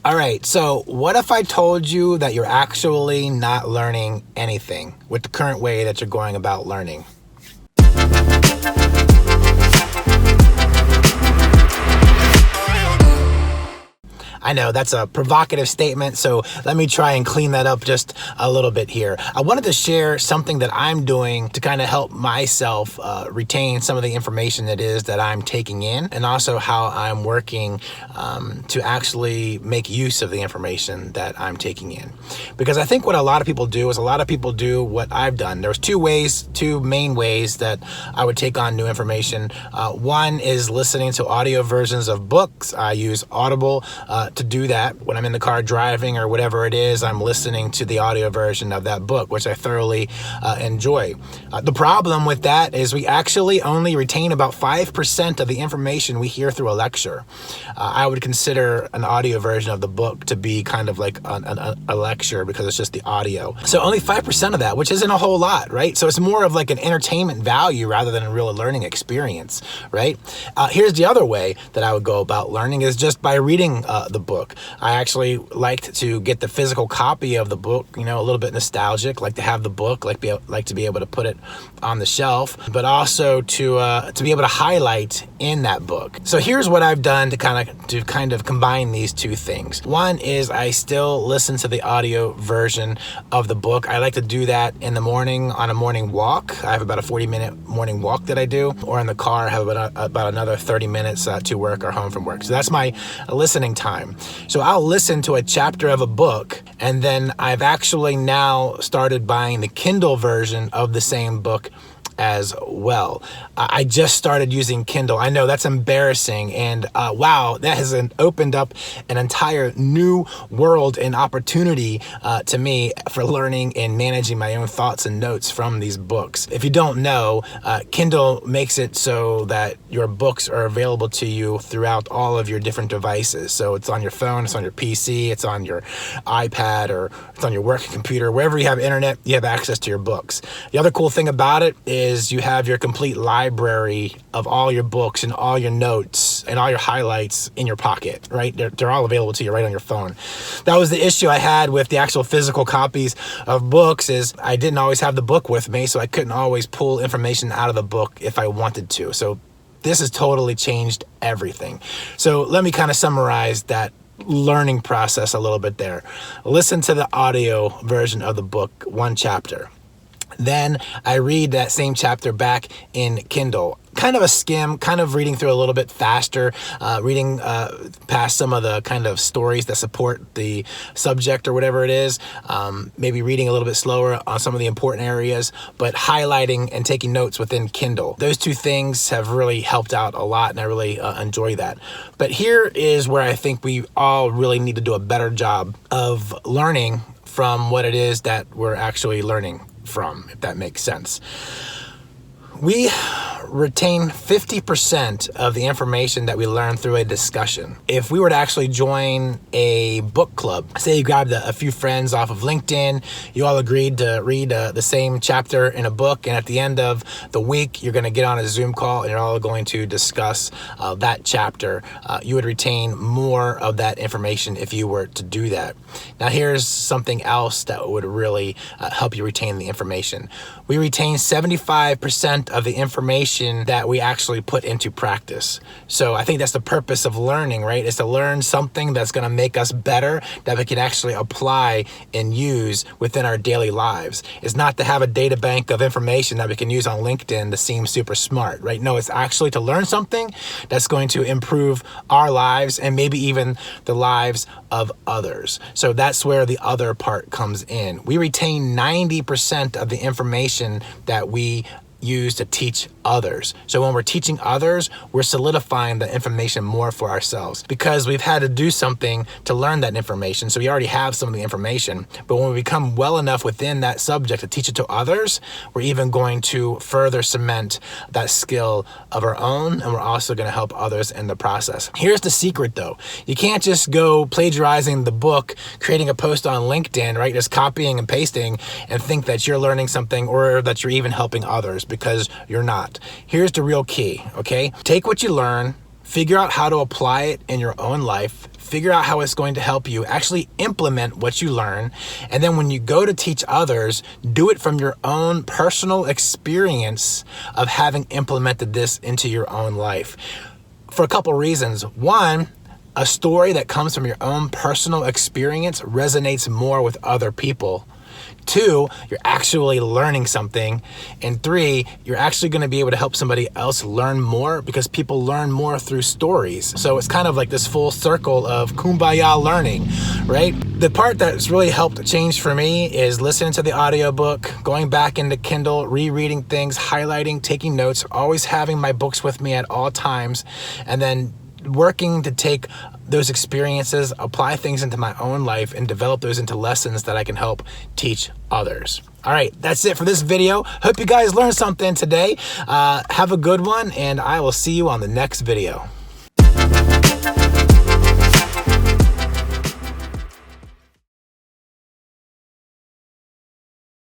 All right, so what if I told you that you're actually not learning anything with the current way that you're going about learning? I know that's a provocative statement, so let me try and clean that up just a little bit here. I wanted to share something that I'm doing to kind of help myself retain some of the information that is that I'm taking in, and also how I'm working to actually make use of the information that I'm taking in. Because I think what a lot of people do is what I've done. There's two main ways that I would take on new information. One is listening to audio versions of books. I use Audible to do that. When I'm in the car driving or whatever it is, I'm listening to the audio version of that book, which I thoroughly enjoy. The problem with that is we actually only retain about 5% of the information we hear through a lecture. I would consider an audio version of the book to be kind of like a lecture because it's just the audio. So only 5% of that, which isn't a whole lot, right? So it's more of like an entertainment value rather than a real learning experience, right? Here's the other way that I would go about learning is just by reading the book. I actually liked to get the physical copy of the book, a little bit nostalgic, like to have the book, like to be able to put it on the shelf, but also to be able to highlight in that book. So here's what I've done to kind of combine these two things. One is I still listen to the audio version of the book. I like to do that in the morning on a morning walk. I have about a 40-minute morning walk that I do, or in the car I have about another 30 minutes to work or home from work. So that's my listening time. So I'll listen to a chapter of a book, and then I've actually now started buying the Kindle version of the same book as well. I just started using Kindle. I know that's embarrassing, and wow, that has opened up an entire new world and opportunity to me for learning and managing my own thoughts and notes from these books. If you don't know, Kindle makes it so that your books are available to you throughout all of your different devices. So it's on your phone, it's on your PC, it's on your iPad, or it's on your work computer. Wherever you have internet, you have access to your books. The other cool thing about it is you have your complete library of all your books and all your notes and all your highlights in your pocket, right? They're all available to you right on your phone. That was the issue I had with the actual physical copies of books, is I didn't always have the book with me, so I couldn't always pull information out of the book if I wanted to. So this has totally changed everything. So let me kind of summarize that learning process a little bit there. Listen to the audio version of the book, one chapter. Then I read that same chapter back in Kindle. Kind of a skim, kind of reading through a little bit faster, reading past some of the kind of stories that support the subject or whatever it is, maybe reading a little bit slower on some of the important areas, but highlighting and taking notes within Kindle. Those two things have really helped out a lot, and I really enjoy that. But here is where I think we all really need to do a better job of learning from what it is that we're actually learning from, if that makes sense. We retain 50% of the information that we learn through a discussion. If we were to actually join a book club, say you grabbed a few friends off of LinkedIn, you all agreed to read the same chapter in a book, and at the end of the week, you're going to get on a Zoom call and you're all going to discuss that chapter. You would retain more of that information if you were to do that. Now, here's something else that would really help you retain the information. We retain 75% of the information that we actually put into practice. So I think that's the purpose of learning, right? Is to learn something that's going to make us better, that we can actually apply and use within our daily lives. It's not to have a data bank of information that we can use on LinkedIn to seem super smart, right? No, it's actually to learn something that's going to improve our lives and maybe even the lives of others. So that's where the other part comes in. We retain 90% of the information that we use to teach others. So when we're teaching others, we're solidifying the information more for ourselves because we've had to do something to learn that information. So we already have some of the information, but when we become well enough within that subject to teach it to others, we're even going to further cement that skill of our own, and we're also going to help others in the process. Here's the secret though. You can't just go plagiarizing the book, creating a post on LinkedIn, right? Just copying and pasting and think that you're learning something or that you're even helping others, because you're not. Here's the real key, okay? Take what you learn, figure out how to apply it in your own life, figure out how it's going to help you, actually implement what you learn, and then when you go to teach others, do it from your own personal experience of having implemented this into your own life. For a couple reasons. One, a story that comes from your own personal experience resonates more with other people. Two, you're actually learning something. And three, you're actually going to be able to help somebody else learn more, because people learn more through stories. So it's kind of like this full circle of kumbaya learning, right? The part that's really helped change for me is listening to the audiobook, going back into Kindle, rereading things, highlighting, taking notes, always having my books with me at all times, and then working to take those experiences, apply things into my own life, and develop those into lessons that I can help teach others. All right, that's it for this video. Hope you guys learned something today. Have a good one, and I will see you on the next video.